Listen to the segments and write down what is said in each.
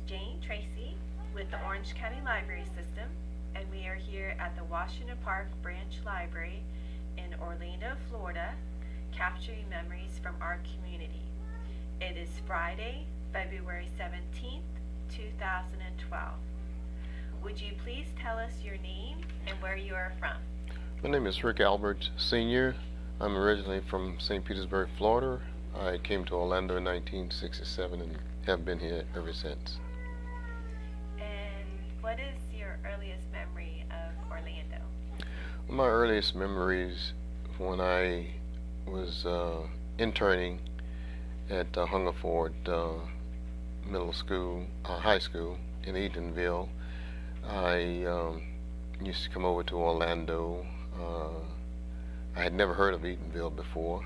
Tracy with the Orange County Library System, and we are here at the Washington Park Branch Library in Orlando, Florida, capturing memories from our community. It is Friday, February 17th, 2012. Would you please tell us your name and where you are from? My name is Rick Albert Sr. I'm originally from St. Petersburg, Florida. I came to Orlando in 1967 and have been here ever since. And what is your earliest memory of Orlando? My earliest memories when I was interning at Hungerford High School in Eatonville. I used to come over to Orlando. I had never heard of Eatonville before.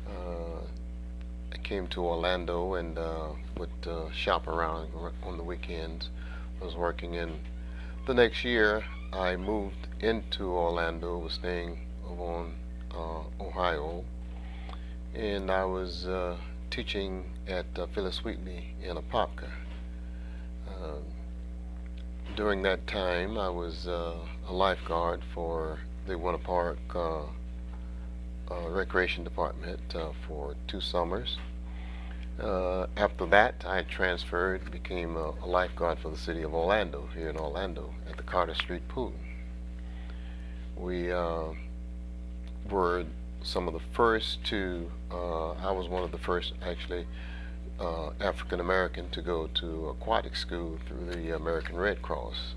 I came to Orlando and would shop around on the weekends. I was working in. The next year I moved into Orlando, was staying over on Ohio, and I was teaching at Phyllis Wheatley in Apopka. During that time I was a lifeguard for the Winter Park Recreation Department for 2 summers. After that I transferred, became a lifeguard for the city of Orlando, here in Orlando at the Carter Street Pool. We were some of the first to, I was one of the first actually African American to go to aquatic school through the American Red Cross.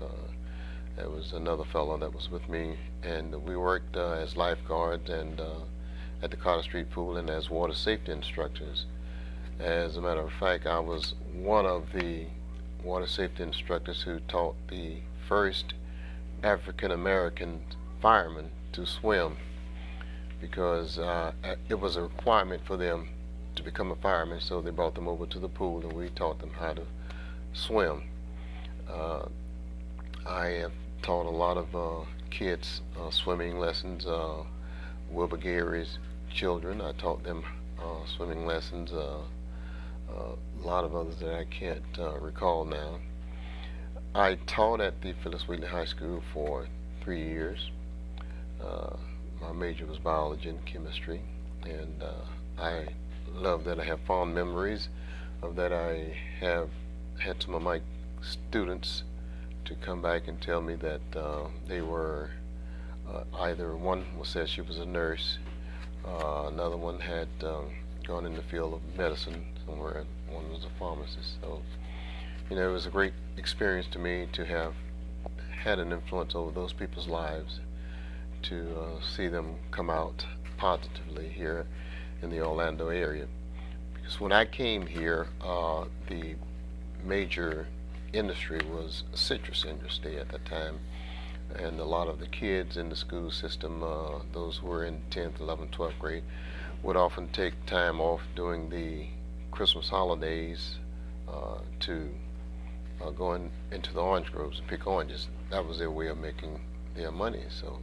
There was another fellow that was with me, and we worked as lifeguards and at the Carter Street Pool and as water safety instructors. As a matter of fact, I was one of the water safety instructors who taught the first African American firemen to swim, because it was a requirement for them to become a fireman, so they brought them over to the pool and we taught them how to swim. I have taught a lot of kids swimming lessons, Wilbur Gary's children. I taught them swimming lessons, a lot of others that I can't recall now. I taught at the Phyllis Wheatley High School for 3 years. My major was biology and chemistry, and I love that. I have fond memories of that. I have had some of my students to come back and tell me that they were either one said she was a nurse, another one had gone in the field of medicine somewhere, and one was a pharmacist. So, you know, it was a great experience to me to have had an influence over those people's lives, to see them come out positively here in the Orlando area. Because when I came here, the major industry was citrus industry at that time, and a lot of the kids in the school system, those who were in 10th, 11th, 12th grade, would often take time off during the Christmas holidays to go into the orange groves and pick oranges. That was their way of making their money. So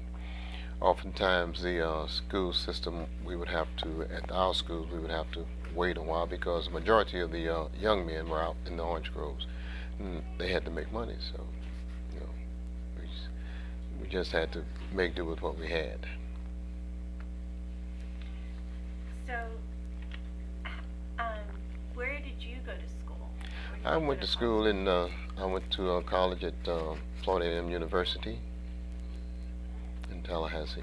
oftentimes the school system, we would have to, at our schools, we would have to wait a while, because the majority of the young men were out in the orange groves and they had to make money. So, you know, we just had to make do with what we had. So, where did you go to school? I went to school in, I went to college at Florida A&M University in Tallahassee.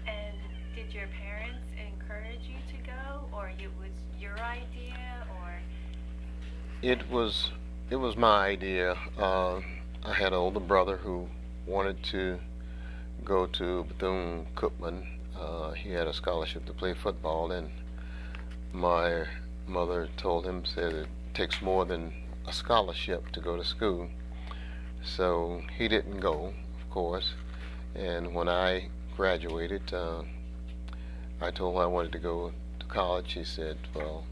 And did your parents encourage you to go, or it was your idea, or? It was my idea. I had an older brother who wanted to go to Bethune-Cookman. He had a scholarship to play football, and my mother told him, said it takes more than a scholarship to go to school. So he didn't go, of course. And when I graduated, I told her I wanted to go to college. She said, well,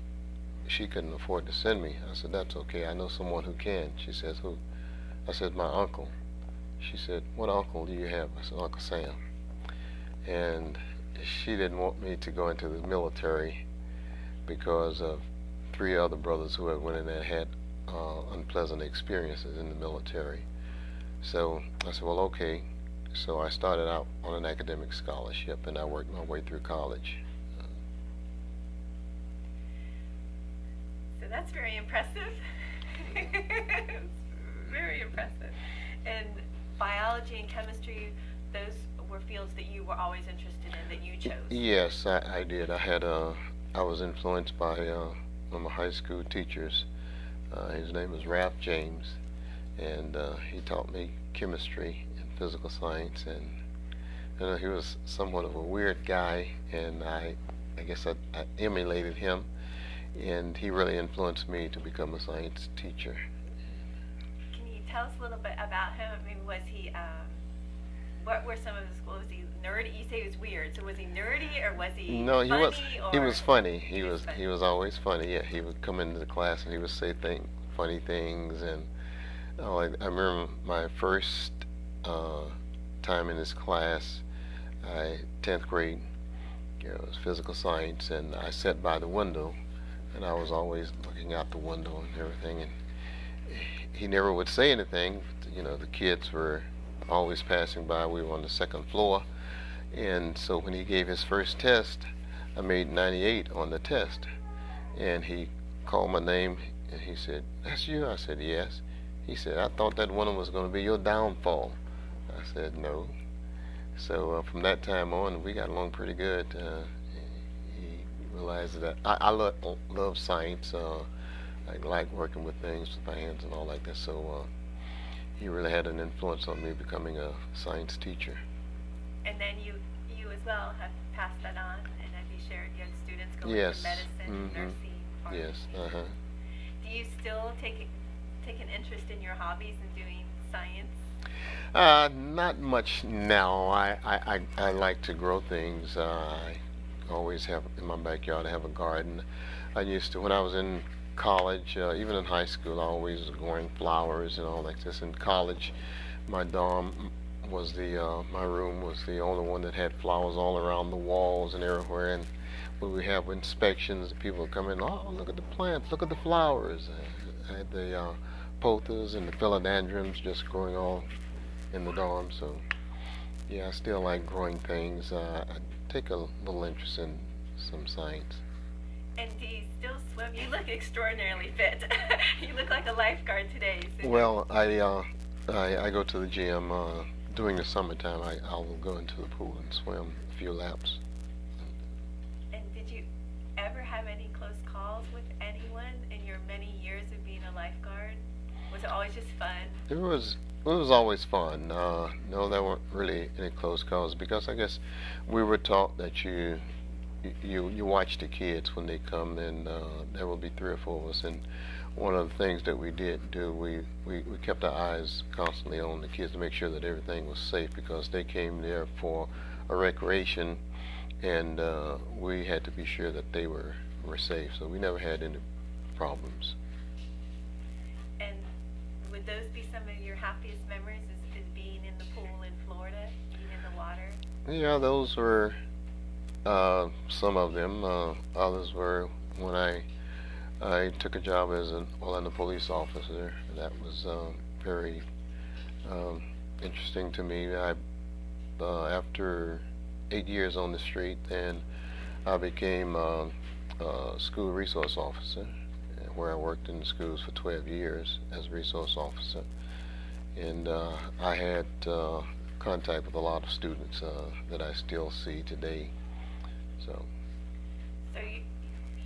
she couldn't afford to send me. I said, that's okay, I know someone who can. She says, who? I said, my uncle. She said, what uncle do you have? I said, Uncle Sam. And she didn't want me to go into the military because of 3 other brothers who had went in there and had unpleasant experiences in the military. So I said, well, okay. So I started out on an academic scholarship, and I worked my way through college. So that's very impressive. It's very impressive. And biology and chemistry, those were fields that you were always interested in, that you chose. Yes, I did. I was influenced by one of my high school teachers. His name was Ralph James, and he taught me chemistry and physical science, and he was somewhat of a weird guy, and I guess I emulated him, and he really influenced me to become a science teacher. Can you tell us a little bit about him? I mean, was he, what were some of his goals? Was he nerdy? You say he was weird, so was he nerdy, or was he No, funny? He was funny. Funny. He was always funny. Yeah, he would come into the class and he would say funny things, and I remember my first time in his class, 10th grade. It was physical science, and I sat by the window, and I was always looking out the window and everything, and he never would say anything. The kids were always passing by. We were on the second floor, and so when he gave his first test, I made 98 on the test, and he called my name, and he said, "That's you?" I said, "Yes." He said, "I thought that one was going to be your downfall." I said, "No." So from that time on, we got along pretty good. He realized that I love science. I like working with things with my hands and all like that. So he really had an influence on me becoming a science teacher. And then you as well have passed that on, and have you shared your students going Yes. to medicine, nursing, pharmacy? Yes. Do you still take an interest in your hobbies and doing science? Not much now. I like to grow things. I always have in my backyard. I have a garden. I used to, when I was in college, even in high school, I always was growing flowers and all like this. In college, my dorm was my room was the only one that had flowers all around the walls and everywhere. And when we have inspections, people would come in. Oh, look at the plants! Look at the flowers! I had the pothos and the philodendrons just growing all in the dorm. So yeah, I still like growing things. I take a little interest in some science. And do you still swim? You look extraordinarily fit. You look like a lifeguard today. So Well, I go to the gym during the summertime. I will go into the pool and swim a few laps. And did you ever have any close calls with anyone in your many years of being a lifeguard? Was it always just fun? It was always fun. No, there weren't really any close calls because I guess we were taught that you watch the kids when they come, and there will be 3 or 4 of us, and one of the things that we did do, we kept our eyes constantly on the kids to make sure that everything was safe, because they came there for a recreation, and we had to be sure that they were safe, so we never had any problems. And would those be some of your happiest memories, is being in the pool in Florida, being in the water? Yeah, those were some of them. Others were when I took a job as an Orlando police officer. That was very interesting to me. After 8 years on the street, then I became a school resource officer, where I worked in the schools for 12 years as a resource officer. And I had contact with a lot of students that I still see today. So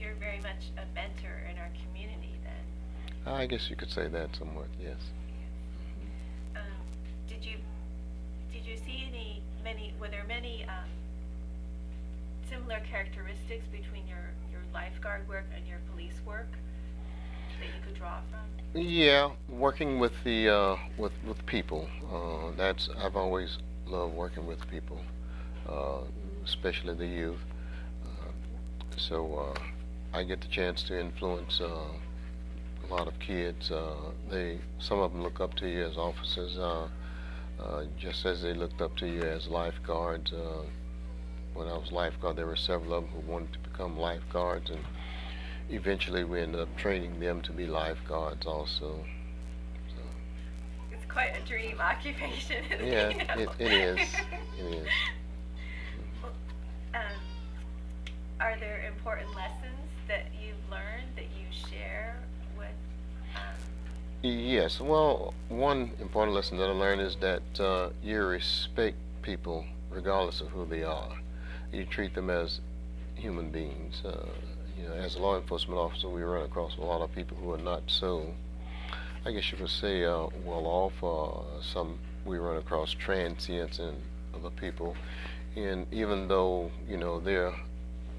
you're very much a mentor in our community then. I guess you could say that somewhat, yes. Did you see were there many similar characteristics between your lifeguard work and your police work that you could draw from? Yeah, working with the with people. I've always loved working with people, especially the youth. So I get the chance to influence a lot of kids. Some of them look up to you as officers, just as they looked up to you as lifeguards. When I was lifeguard, there were several of them who wanted to become lifeguards, and eventually we ended up training them to be lifeguards also. So, It's quite a dream occupation, isn't yeah, it? it is. It is. Well, um, are there important lessons that you've learned that you share with? Yes, well, one important lesson that I learned is that you respect people regardless of who they are. You treat them as human beings. As a law enforcement officer, we run across a lot of people who are not so, I guess you could say, well off. Some we run across transients and other people, and even though they're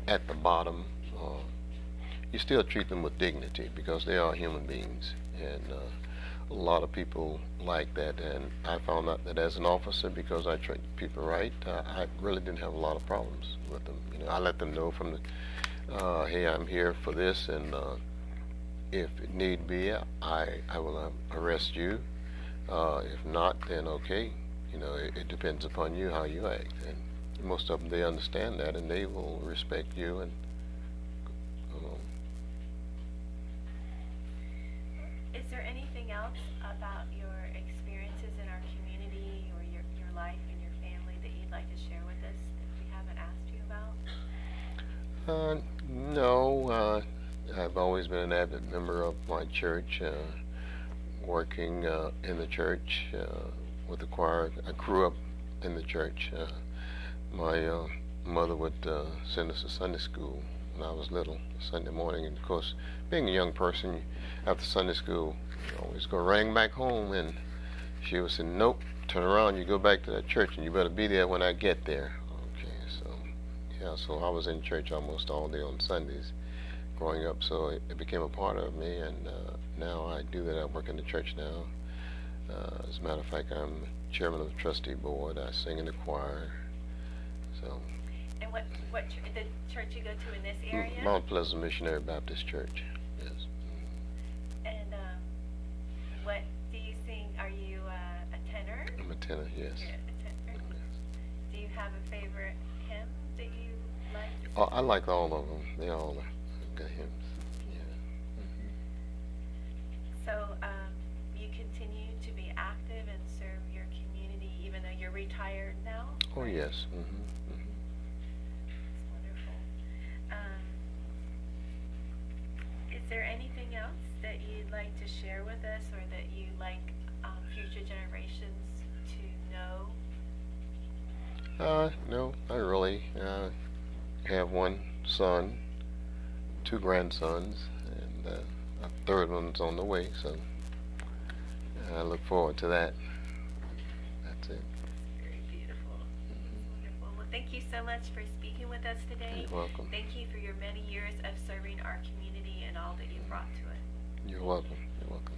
at the bottom, you still treat them with dignity because they are human beings, and a lot of people like that. And I found out that as an officer, because I treat people right, I really didn't have a lot of problems with them. I let them know from the hey, I'm here for this, and if it need be, I will arrest you. If not, then okay. It depends upon you how you act, and most of them, they understand that, and they will respect you. And Is there anything else about your experiences in our community or your life and your family that you'd like to share with us that we haven't asked you about? No, I've always been an avid member of my church, working in the church with the choir. I grew up in the church. My mother would send us to Sunday school when I was little, Sunday morning. And of course, being a young person, after Sunday school, you always go running back home, and she would say, "Nope, turn around, you go back to that church, and you better be there when I get there." Okay, so yeah, so I was in church almost all day on Sundays growing up, so it became a part of me, and now I do that. I work in the church now. As a matter of fact, I'm chairman of the trustee board. I sing in the choir. So. And what the church you go to in this area? Mount Pleasant Missionary Baptist Church. Yes. And what do you sing? Are you a tenor? I'm a tenor. Yes. You're a tenor. Yes. Do you have a favorite hymn that you like to sing? Oh, I like all of them. They all are good hymns. Yeah. So you continue to be active and serve your community even though you're retired now? Oh yes. That's wonderful. Is there anything else that you'd like to share with us or that you'd like future generations to know? No, I really have one son, two grandsons, and a third one's on the way, so I look forward to that. That's it. Very beautiful. Wonderful. Well, thank you so much for speaking with us today. You're welcome. Thank you for your many years of serving our community and all that you brought to it. You're welcome. You're welcome.